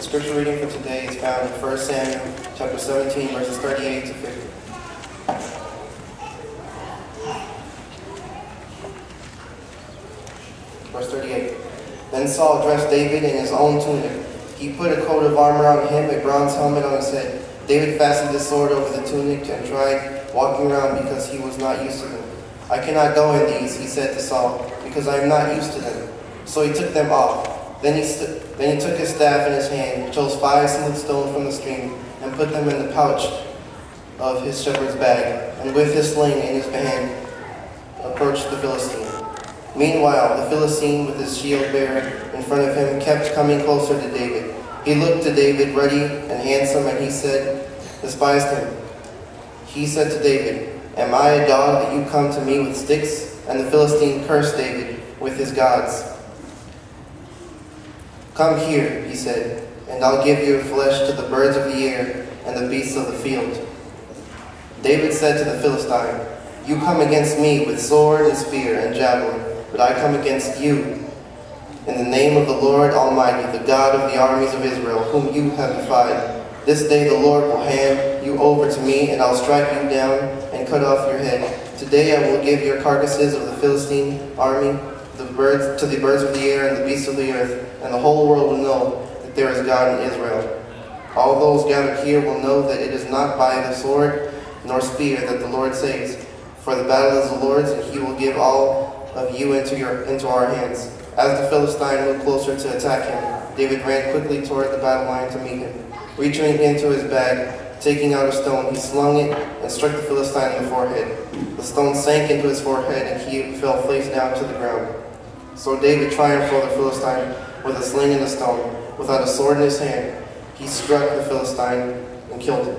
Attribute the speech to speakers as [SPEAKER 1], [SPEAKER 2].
[SPEAKER 1] scripture reading for today is found in 1 Samuel chapter 17, verses 38 to 50. Verse 38. Then Saul dressed David in his own tunic. He put a coat of armor on him, a bronze helmet on his head. David fastened his sword over the tunic and tried walking around because he was not used to them. "I cannot go in these," he said to Saul, "because I am not used to them." So he took them off. Then he took his staff in his hand, chose 5 smooth stones from the stream, and put them in the pouch of his shepherd's bag, and with his sling in his hand approached the Philistine. Meanwhile, the Philistine, with his shield bearer in front of him, kept coming closer to David. He looked to David, ruddy and handsome, and despised him. He said to David, "Am I a dog that you come to me with sticks?" And the Philistine cursed David with his gods. "Come here," he said, "and I'll give your flesh to the birds of the air and the beasts of the field." David said to the Philistine, "You come against me with sword and spear and javelin, but I come against you in the name of the Lord Almighty, the God of the armies of Israel, whom you have defied. This day the Lord will hand you over to me, and I'll strike you down and cut off your head. Today I will give your carcasses of the Philistine army to the birds of the air and the beasts of the earth, and the whole world will know that there is God in Israel. All those gathered here will know that it is not by the sword nor spear that the Lord saves, for the battle is the Lord's, and he will give all of you into our hands." As the Philistine moved closer to attack him, David ran quickly toward the battle line to meet him. Reaching into his bag, taking out a stone, he slung it and struck the Philistine in the forehead. The stone sank into his forehead, and he fell face down to the ground. So David triumphed over the Philistine with a sling and a stone. Without a sword in his hand, he struck the Philistine and killed him.